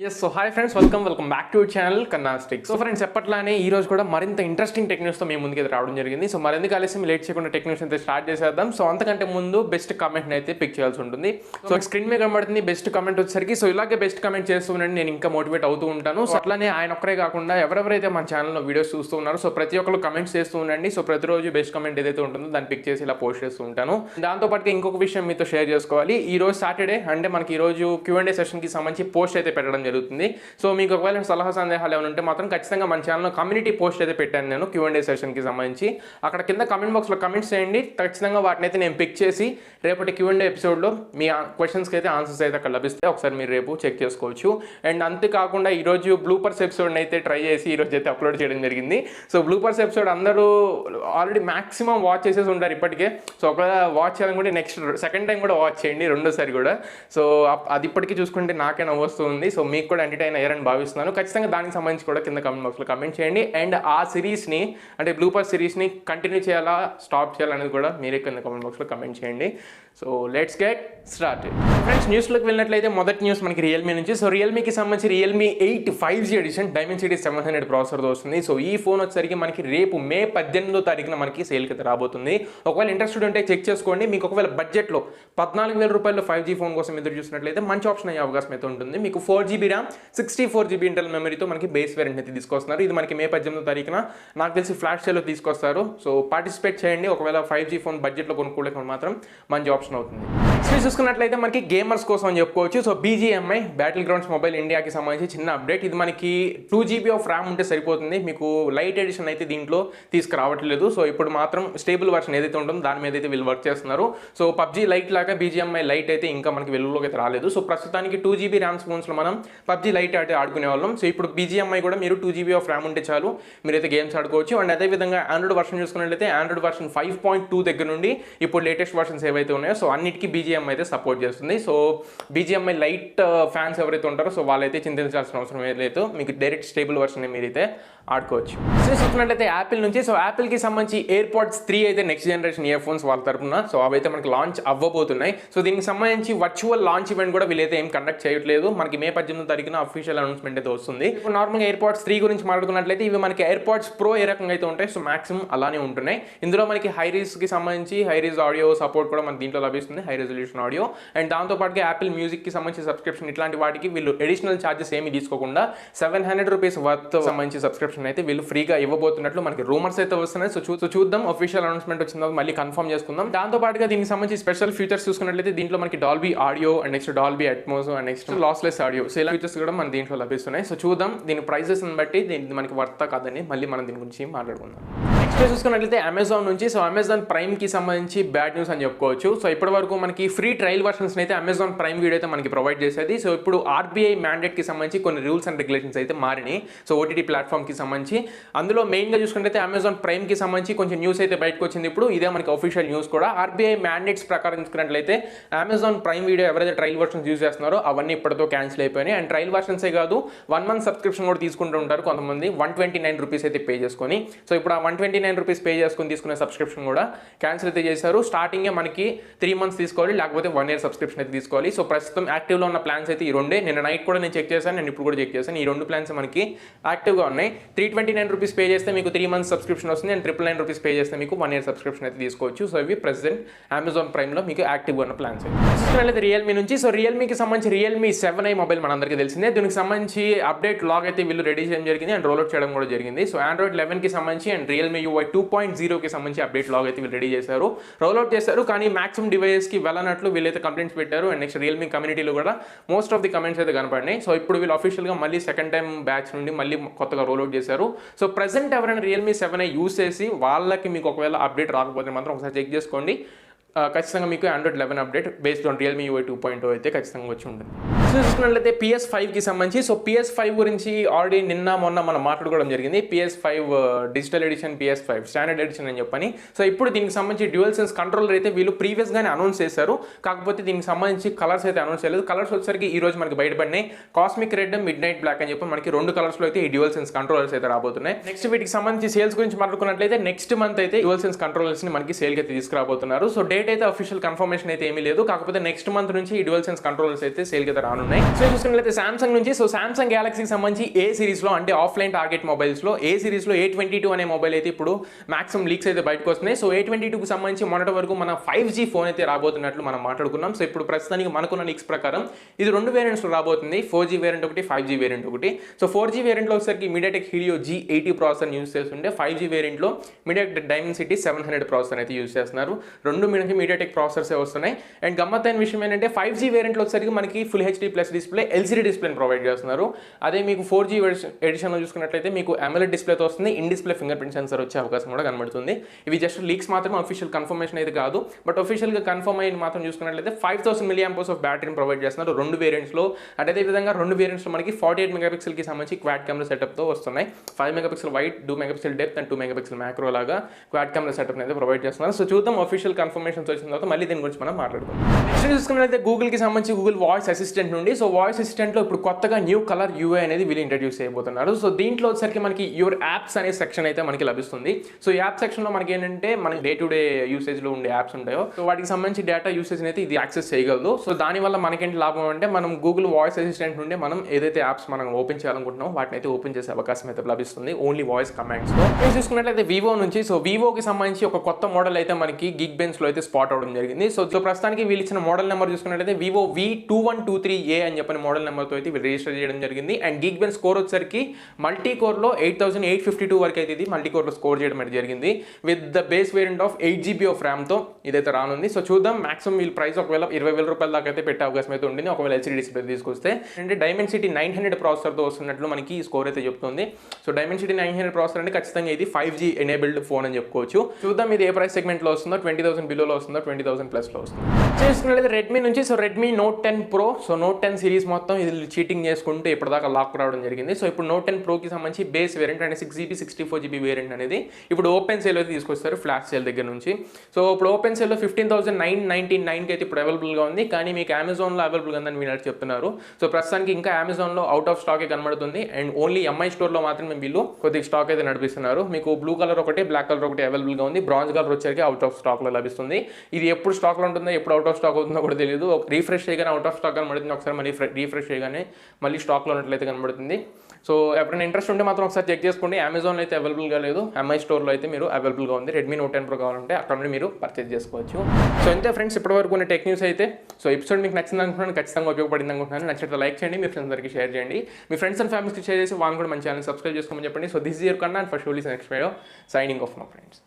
Yes, so hi friends, welcome back to our channel Kanna. So friends, ఎప్పట్లానే ఈ రోజు కూడా మరింత ఇంట్రెస్టింగ్ టెక్న్యూస్ తో మీ ముందుకు రావడం జరిగింది. సో మరెందుకు ఆలస్యం లేట్ చేయకుండా టెక్న్యూస్ అయితే స్టార్ట్ చేసేద్దాం. సో అంతకంటే ముందు బెస్ట్ కామెంట్ ని అయితే పిక్ చేయాల్సి ఉంటుంది. సో స్క్రీన్ మీద కనబడుతుంది బెస్ట్ కామెంట్ వచ్చేసరికి. సో ఇలాగే బెస్ట్ కామెంట్ చేస్తూ ఉండండి, నేను ఇంకా మోటివేట్ అవుతూ ఉంటాను. సో అట్లానే ఆయన ఒక్కరే కాకుండా ఎవరెవరైతే మన ఛానల్లో వీడియోస్ చూస్తూ ఉన్నారో సో ప్రతి ఒక్కరు కమెంట్స్ చేస్తూ ఉండండి. సో ప్రతిరోజు బెస్ట్ కామెంట్ ఏదైతే ఉంటుందో దాన్ని పిక్ చేసి ఇలా పోస్ట్ చేస్తూ ఉంటాను. దాంతో పాటు ఇంకొక విషయం మీతో షేర్ చేసుకోవాలి. ఈ రోజు సాటర్డే అంటే మనకి ఈ రోజు Q&A సెషన్ కి సంబంధించి పోస్ట్ అయితే పెట్టడం జరుగుతుంది. సో మీకు ఒకవేళ సలహా సందేహాలు ఏమైనా ఉంటే మాత్రం ఖచ్చితంగా మన ఛానల్లో కమ్యూనిటీ పోస్ట్ అయితే పెట్టాను నేను Q&A సెషన్కి సంబంధించి. అక్కడ కింద కమెంట్ బాక్స్లో కమెంట్స్ చేయండి, ఖచ్చితంగా వాటిని అయితే నేను పిక్ చేసి రేపటి Q&A ఎపిసోడ్లో మీ క్వశ్చన్స్కి అయితే ఆన్సర్స్ అయితే అక్కడ లభిస్తాయి. ఒకసారి మీరు రేపు చెక్ చేసుకోవచ్చు. అండ్ అంతేకాకుండా ఈరోజు బ్లూపర్స్ ఎపిసోడ్ని అయితే ట్రై చేసి ఈరోజు అయితే అప్లోడ్ చేయడం జరిగింది. సో బ్లూపర్స్ ఎపిసోడ్ అందరూ ఆల్రెడీ మ్యాక్సిమం వాచ్ చేసేసి ఉంటారు ఇప్పటికే. సో ఒకవేళ వాచ్ చేయాలనుకుంటే నెక్స్ట్ సెకండ్ టైం కూడా వాచ్ చేయండి, రెండోసారి కూడా. సో అది ఇప్పటికీ చూసుకుంటే నాకే నవ్వొస్తుంది. సో మీకు కూడా ఎంటర్టైన్ అయ్యారని భావిస్తున్నాను. ఖచ్చితంగా దానికి సంబంధించి కూడా కింద కమెంట్ బాక్స్లో కమెంట్ చేయండి. అండ్ ఆ సిరీస్ని అంటే బ్లూపర్ సిరీస్ని కంటిన్యూ చేయాలా స్టాప్ చేయాలనేది కూడా మీరే కింద కమెంట్ బాక్స్లో కమెంట్ చేయండి. So let's get started. Friends, న్యూస్లోకి వెళ్ళినట్లయితే మొదటి న్యూస్ మనకి రియల్మీ నుంచి. సో రియల్మీకి సంబంధించి రియల్మీ 8 5G ఎడిషన్ డైమెన్సిటీ 700 ప్రాసెసర్తో వస్తుంది. సో ఈ ఫోన్ వచ్చేసరికి మనకి రేపు మే 18వ తారీఖున మనకి సేల్కి అయితే రాబోతుంది. ఒకవేళ ఇంట్రెస్టెడ్ ఉంటే చెక్ చేసుకోండి. మీకు ఒకవేళ బడ్జెట్లో 14,000 రూపాయలు 5G ఫోన్ కోసం ఎదురు చూసినట్లయితే మంచి ఆప్షన్ అయ్యే అవకాశం అయితే ఉంటుంది. మీకు 4GB ర్యామ్ 64GB ఇంటర్నల్ మెమరీతో మనకి బేస్ వేరియంట్ అయితే తీసుకొస్తున్నారు. ఇది మనకి మే 18వ తారీఖున నాకు తెలిసి ఫ్లాష్ సేల్లో తీసుకొస్తారు. సో పార్టిసిపేట్ చేయండి. ఒకవేళ 5G ఫోన్ బడ్జెట్లో కొనుక్కోలేక మాత్రం మంచి ఆప్షన్ అవుతుంది. నెక్స్ట్ చూసుకున్నట్లయితే మనకి గేమర్స్ కోసం అని చెప్పుకోవచ్చు. So BGMI battle grounds mobile ఇండియాకి సంబంధించి చిన్న అప్డేట్. ఇది మనకి 2GB ఆఫ్ ర్యామ్ ఉంటే సరిపోతుంది. మీకు లైట్ ఎడిషన్ అయితే దీంట్లో తీసుకురావట్లేదు. సో ఇప్పుడు మాత్రం స్టేబుల్ వర్షన్ ఏదైతే ఉంటుందో దాని మీద అయితే వీళ్ళు వర్క్ చేస్తున్నారు. సో PUBG లైట్ లాగా BGMI లైట్ అయితే ఇంకా మనకి వెలుగులోకి అయితే రాలేదు. సో ప్రస్తుతానికి 2GB ర్యామ్ ఫోన్స్లో మనం PUBG లైట్ అయితే ఆడుకునే వాళ్ళం. సో ఇప్పుడు BGMI కూడా మీరు 2GB ఆఫ్ ర్యామ్ ఉంటే చాలు మీరైతే గేమ్స్ ఆడుకోవచ్చు. అండ్ అదేవిధంగా ఆండ్రాయిడ్ వర్షన్ చూసుకున్నట్లయితే ఆండ్రాయిడ్ వర్షన్ 5.2 దగ్గర నుండి ఇప్పుడు లేటెస్ట్ వర్షన్స్ ఏవైతే ఉన్నాయో సో అన్నిటికీ BGMI అయితే సపోర్ట్ చేస్తుంది. సో BGMI లైట్ ఫ్యాన్స్ ఎవరైతే ఉంటారో సో వాళ్ళైతే చింతించాల్సిన అవసరం లేదు. మీకు డైరెక్ట్ స్టేబుల్ వర్షన్ మీరైతే ఆడుకోవచ్చు. సో చూసుకున్నట్లయితే యాపిల్ నుంచి. సో యాపిల్కి సంబంధించి Airpods 3 అయితే నెక్స్ట్ జనరేషన్ ఇయర్ ఫోన్స్ వాళ్ళ తరపున సో అవైతే మనకి లాంచ్ అవ్వబోతున్నాయి. సో దీనికి సంబంధించి వర్చువల్ లాంచ్ ఈవెంట్ కూడా వీళ్ళైతే ఏం కండక్ట్ చేయట్లేదు. మనకి మే 18వ తారీఖున అఫీషియల్ అనౌన్స్మెంట్ అయితే వస్తుంది. ఇప్పుడు నార్మల్గా Airpods 3 గురించి మాట్లాడుకున్నట్లయితే ఇవి మనకి Airpods Pro ఏ రకంగా అయితే ఉంటాయి సో మాక్సిమం అలానే ఉంటున్నాయి. ఇందులో మనకి హైరీస్కి సంబంధించి హైరీస్ ఆడియో సపోర్ట్ కూడా మనకి దీంట్లో లభిస్తుంది, హై రెజల్యూషన్ ఆడియో. అండ్ దాంతోపాటుగా యాపిల్ మ్యూజిక్కి సంబంధించి సబ్స్క్రిప్షన్ ఇట్లాంటి వాటికి వీళ్ళు అడిషనల్ ఛార్జెస్ ఏమి తీసుకోకుండా 700 రూపీస్ వర్త్ సంబంధించి సబ్స్క్రిప్షన్ అయితే వీళ్ళు ఫ్రీగా ఇవ్వబోతున్నట్లు మనకి రూమర్స్ అయితే వస్తున్నాయి. సో చూద్దాం, అఫీషియల్ అనౌన్స్మెంట్ వచ్చిన మళ్ళీ కన్ఫర్మ్ చేసుకుందాం. దాంతోపాటుగా దీనికి సంబంధించి స్పెషల్ ఫీచర్స్ చూసుకున్నట్లయితే దీంట్లో మనకి Dolby audio and next Dolby Atmos and next lossless audio so ఇలా ఫీచర్స్ కూడా మన దీంట్లో లభిస్తున్నాయి. సో చూద్దాం దీని ప్రైసెస్ బట్టి దీనికి మనకి వర్తా కాదని మళ్ళీ మనం దీని గురించి మాట్లాడుకుందాం. నెక్స్ట్ చూసుకున్నట్లయితే అమెజాన్ నుంచి. సో అమెజాన్ ప్రైమ్కి సంబంధించి బ్యాడ్ న్యూస్ అని చెప్పుకోవచ్చు. సో ఇప్పటి వరకు మనకి ఫ్రీ ట్రయల్ వర్షన్స్ అయితే అమెజాన్ ప్రైమ్ వీడియో అయితే మనకి ప్రొవైడ్ చేసేది. సో ఇప్పుడు RBI మ్యాండేట్కి సంబంధించి కొన్ని రూల్స్ అండ్ రెగ్యులేషన్స్ అయితే మారినాయి. సో OTT ప్లాట్ఫామ్కి సంబంధించి అందులో మెయిన్గా చూసుకుంటే అమెజాన్ ప్రైమ్కి సంబంధించి కొంచెం న్యూస్ అయితే బయటకు వచ్చింది. ఇప్పుడు ఇదే మనకి అఫీషియల్ న్యూస్ కూడా. RBI మ్యాండేట్స్ ప్రకారం చూసుకున్నట్లయితే అమెజాన్ ప్రైమ్ వీడియో ఎవరైతే ట్రయల్ వర్షన్స్ యూజ్ చేస్తున్నారో అవన్నీ ఇప్పటితో క్యాన్సిల్ అయిపోయినాయి. అండ్ ట్రయల్ వర్షన్సే కాదు 1 month సబ్స్క్రిప్షన్ కూడా తీసుకుంటూ ఉంటారు కొంతమంది 129 రూపీస్ అయితే పే చేసుకొని. సో ఇప్పుడు ఆ 129 రూపీస్ పే చేసుకొని తీసుకునే సబ్స్క్రిప్షన్ కూడా క్యాన్సిల్ అయితే చేశారు. స్టార్టింగే మనకి 3 months తీసుకోవాలి, లేకపోతే 1 year సబ్స్క్రిప్షన్ అయితే తీసుకోవాలి. సో ప్రస్తుతం యాక్టివ్లో ఉన్న ప్లాన్స్ అయితే ఈ రెండే. నిన్న నైట్ కూడా నేను చెక్ చేశాను, నేను ఇప్పుడు కూడా చెక్ చేశాను. ఈ 2 ప్లాన్స్ మనకి యాక్టివ్గా ఉన్నాయి. 329 రూపీస్ పే చేస్తే మీకు 3 months సబ్స్క్రిప్షన్ వస్తుంది. అండ్ 999 రూపీస్ పే చేస్తే మీకు 1 year సబ్స్క్రిప్షన్ అయితే తీసుకోవచ్చు. సో ఇవి ప్రెసెంట్ అమెజాన్ ప్రైమ్లో మీకు యాక్టివ్గా ఉన్న ప్లాన్స్. చూసుకున్నట్లయితే రియల్మీ నుంచి. సో రియల్మీకి సంబంధించి Realme 7i మొబైల్ మనందరికీ తెలిసిందే. దీనికి సంబంధించి అప్డేట్ లాగ్ అయితే వీళ్ళు రెడీ చేయడం జరిగింది అండ్ రోల్అవుట్ చేయడం కూడా జరిగింది. సో Android 11కి సంబంధించి అండ్ Realme UI 2.0కి సంబంధించి అప్డేట్ లాగ్ అయితే వీళ్ళు రెడీ చేశారు, రోల్అవుట్ చేశారు. కానీ మాక్సిమం డివైజెస్కి వెళ్ళనట్లు వీళ్ళైతే కంప్లైంట్స్ పెట్టారు. అండ్ నెక్స్ట్ Realme కమ్యూనిటీలో కూడా మోస్ట్ ఆఫ్ ది కమెంట్స్ అయితే కనపడినాయి. సో ఇప్పుడు వీళ్ళు అఫీషియల్గా మళ్ళీ సెకండ్ టైం బ్యాచ్ నుండి మళ్ళీ కొత్తగా రోల్అవుట్ చేశారు. సో ప్రెసెంట్ ఎవరైనా Realme 7i యూస్ చేసి వాళ్ళకి మీకు ఒకవేళ అప్డేట్ రాకపోతే మాత్రం ఒకసారి చెక్ చేసుకోండి. ఖచ్చితంగా మీకు Android 11 update based on Realme UI 2.0 అయితే ఖచ్చితంగా వచ్చి ఉంటుంది. చూసుకున్నట్లయితే PS5కి సంబంధించి. సో PS5 గురించి ఆల్రెడీ నిన్న మొన్న మనం మాట్లాడుకోవడం జరిగింది. PS5 digital edition, PS5 standard edition అని చెప్పని. సో ఇప్పుడు దీనికి సంబంధించి డ్యూయల్ సెన్స్ కంట్రోలర్ అయితే వీళ్ళు ప్రీవియస్గానే అనౌన్స్ చేశారు. కాకపోతే దీనికి సంబంధించి కలర్స్ అయితే అనౌన్స్ చేయలేదు. కలర్స్ వచ్చేసరికి ఈ రోజు మనకి బయటపడినాయి. Cosmic red, midnight black అని చెప్పి మనకి 2 కలర్స్లో అయితే ఈ డ్యూయల్ సెన్స్ కంట్రోలర్స్ అయితే రాబోతున్నాయి. నెక్స్ట్ వీటికి సంబంధించి సేల్స్ గురించి మాట్లాడుకున్నట్లయితే నెక్స్ట్ మంత్ అయితే డ్యూయల్ సెన్స్ కంట్రోలర్స్ని మనకి సేల్కి అయితే తీసుకురాబోతున్నారు. సో డేట్ అయితే అఫీషియల్ కన్ఫర్మేషన్ అయితే ఏమీ లేదు. కాకపోతే నెక్స్ట్ మంత్ నుంచి ఈ డ్యూయల్ సెన్స్ కంట్రోలర్స్ అయితే సేల్కి అయితే రాను ఉన్నాయి. సో చూసుకున్నట్లయితే సామ్సంగ్ నుంచి సామ్సంగ్ గ్యాలక్సీకి సంబంధించి ఏ సిరీస్లో అంటే ఆఫ్లైన్ టార్గెట్ మొబైల్స్లో ఏ సిరీస్లో A22 అనే మొబైల్ అయితే ఇప్పుడు మాక్సిమం లీక్స్ అయితే బయటకు వస్తున్నాయి. సో A22కి సంబంధించి మొన్నటి వరకు మన 5G ఫోన్ అయితే రాబోతున్నట్లు మనం మాట్లాడుకున్నాం. సో ఇప్పుడు ప్రస్తుతానికి మనకున్న లీక్స్ ప్రకారం ఇది 2 వేరియంట్స్లో రాబోతుంది. 4G వేరియంట్ ఒకటి, 5G వేరియంట్ ఒకటి. సో 4G వేరియంట్లో వచ్చేసరికి MediaTek Helio G80 processor use చేస్తుంటే 5G వేరియంట్లో మీడియాటెక్ డైమెన్సిటీ 700 ప్రాసెసర్ అయితే యూస్ చేస్తున్నారు. రెండు మీడియాటెక్ ప్రాసెసర్స్ వస్తున్నాయి. అండ్ గమ్మత్తైన విషయం ఏంటంటే 5G వేరియంట్లో వచ్చేసరికి మనకి full HD plus display LCD డిస్ప్లేని ప్రొవైడ్ చేస్తున్నారు. అదే మీకు 4G ఎడిషన్లో చూసుకున్నట్లయితే మీకు AMOLED డిస్ప్లేతో వస్తుంది. In display finger print sensor వచ్చే అవకాశం కూడా కనబడుతుంది. ఇవి జస్ట్ లీక్స్ మాత్రమే, అఫీషియల్ కన్ఫర్మేషన్ అయితే కాదు. బట్ అఫీషియల్గా కన్ఫర్మ్ అయిన మాత్రం చూసుకున్నట్లయితే 5000 mAh ఆఫ్ బ్యాటరీని ప్రొవైడ్ చేస్తున్నారు రెండు వేరియంట్స్లో. అంటే అదేవిధంగా రెండు వేరియంట్స్లో మనకి 48 మెగాపిక్సెల్కి సంబంధించి క్వాడ్ కెమెరా సెటప్తో వస్తున్నాయి. 5 megapixel wide, 2 megapixel depth and 2 megapixel macro లాగా క్వాడ్ కెమెరా సెటప్ అయితే ప్రొవైడ్ చేస్తున్నారు. సో చూద్దాం అఫీషియల్ కన్ఫర్మేషన్స్ వచ్చిన తర్వాత మళ్ళీ దీని గురించి మనం మాట్లాడుకుందాం. నెక్స్ట్ చూసుకున్నట్లయితే గూగుల్కి సంబంధించి గూగుల్ వాయిస్ అసిస్టెంట్ నుండి వాయిస్ అసిస్టెంట్లో ఇప్పుడు కొత్తగా న్యూ కలర్ UI అనేది వీళ్ళు ఇంట్రడ్యూస్ చేయబోతున్నారు. సో దీంట్లో వచ్చేసరికి మనకి యువర్ యాప్స్ అనే సెక్షన్ అయితే మనకి లభిస్తుంది. సో ఈ యాప్ సెక్షన్లో మనకి ఏంటంటే మనకి డే టు డే యూసేజ్లో ఉండే యాప్స్ ఉంటాయో సో వాటికి సంబంధించి డేటా యూసేజ్ అయితే ఇది యాక్సెస్ చేయగలదు. సో దానివల్ల మనకేంటి లాభం అంటే మనం గూగుల్ వాయిస్ అసిస్టెంట్ నుండి మనం ఏదైతే యాప్స్ మనం ఓపెన్ చేయాలనుకుంటున్నామో వాటిని అయితే ఓపెన్ చేసే అవకాశం అయితే లభిస్తుంది ఓన్లీ వాయిస్ కమాండ్స్లో. నేను చూసుకున్నట్లయితే వివో నుంచి వివోకి సంబంధించి ఒక కొత్త మోడల్ అయితే మనకి గిగ్ బెన్స్లో అయితే స్పాట్ అవడం జరిగింది. సో ప్రస్తుతానికి వీళ్ళు ఇచ్చిన మోడల్ నెంబర్ చూసుకున్నట్లయితే వివో V2123A అని చెప్పిన మోడల్ నెంబర్తో అయితే వీళ్ళు రిజిస్టర్ చేయడం జరిగింది. అండ్ గిగ్ బెన్ స్కోర్ వచ్చేసరికి మల్టీ కోర్లో 8852 వరకు అయితే ఇది మల్టీ కోర్లో స్కోర్ చేయడం అయితే జరిగింది. With the base variant of 8GB of ర్యామ్తో ఇదైతే రానుంది. సో చూద్దాం, మాక్సిమం వీళ్ళు ప్రైస్ ఒకవేళ 20,000 రూపాయల దాకా అయితే పెట్టే అవకాశం అయితే ఉంటుంది ఒకవేళ LCD డిస్ప్లే తీసుకొస్తే. అంటే డైమెన్సిటీ 900 ప్రాసెసర్తో వస్తున్నట్లు మనకి ఈ స్కోర్ అయితే చెప్తుంది. సో డైమెన్సిటీ 900 ప్రాసెసర్ అంటే ఖచ్చితంగా ఇది 5G ఎనేబుల్డ్ ఫోన్ అని చెప్పుకోవచ్చు. చూద్దాం ఇది ఏ ప్రైస్ సెగ్మెంట్లో వస్తుందో, 20,000 బిలోలో వస్తుందో, 20,000 ప్లస్లో వస్తుందో. చేసుకున్నట్లయితే రెడ్మీ నుంచి Redmi note 10 Pro note 10 series మొత్తం ఇది చీటింగ్ చేసుకుంటూ ఇప్పటిదాకా లాక్ రావడం జరిగింది. సో ఇప్పుడు నోట్ 10 Proకి సంబంధించి బేస్ వేరియంట్ అంటే 6GB 64GB వేరియంట్ అనేది ఇప్పుడు ఓపెన్ సేల్ అయితే తీసుకొస్తారు ఫ్లాష్ సేల్ దగ్గర నుంచి. సో ఇప్పుడు ఓపెన్ సేల్లో 15,999కి అయితే ఇప్పుడు అవైలబుల్గా ఉంది. కానీ మీకు అమెజాన్లో అవైలబుల్గా ఉందని మీరు చెప్తున్నారు. సో ప్రస్తుతానికి ఇంకా అమెజాన్లో అవుట్ ఆఫ్ స్టాకే కనబడుతుంది. అండ్ ఓన్లీ MI స్టోర్లో మాత్రమే వీళ్ళు కొద్దిగా స్టాక్ అయితే నడిపిస్తున్నారు. మీకు బ్లూ కలర్ ఒకటి, బ్లాక్ కలర్ ఒకటి అవైలబుల్గా ఉంది. బ్రాంజ్ కలర్ వచ్చేసరికి అవుట్ ఆఫ్ స్టాక్లో లభిస్తుంది. ఇది ఎప్పుడు స్టాక్లో ఉంటుందో, ఎప్పుడు అవుట్ ఆఫ్ స్టాక్ అవుతుందో కూడా తెలియదు. రీఫ్రెష్ చేయగానే అవుట్ ఆఫ్ స్టాక్ కనబడుతుంది, ఒకసారి మళ్ళీ రీఫ్రెష్ చేయగానే మళ్ళీ స్టాక్లో ఉన్నట్లయితే కనబడుతుంది. సో ఎవరైనా ఇంట్రెస్ట్ ఉంటే మాత్రం ఒకసారి చెక్ చేసుకోండి. అమెజాన్లో అయితే అవైలబుల్గా లేదు, MI స్టోర్లో అయితే మీరు అవైలబుల్గా ఉంది. రెడ్మీ నోట్ 10 Pro కావాలంటే అక్కడ నుండి మీరు పర్చేజ్ చేసుకోవచ్చు. సో అంతే ఫ్రెండ్స్, ఇప్పటివరకు ఉన్న టెక్ న్యూస్ అయితే. సో ఎపిసోడ్ మీకు నచ్చింది అనుకుంటున్నాను, ఖచ్చితంగా ఉపయోగపడింది అనుకుంటున్నాను. నచ్చితే లైక్ చేయండి, మీ ఫ్రెండ్స్ అందరికీ షేర్ చేయండి, మీ ఫ్రెండ్స్ అండ్ ఫ్యామిలీస్కి షేర్ చేసి వాళ్ళు కూడా మన ఛానల్ సబ్స్క్రైబ్ చేసుకోమని చెప్పండి. So this is your Kanna and for షూలీస్ next video signing off my friends.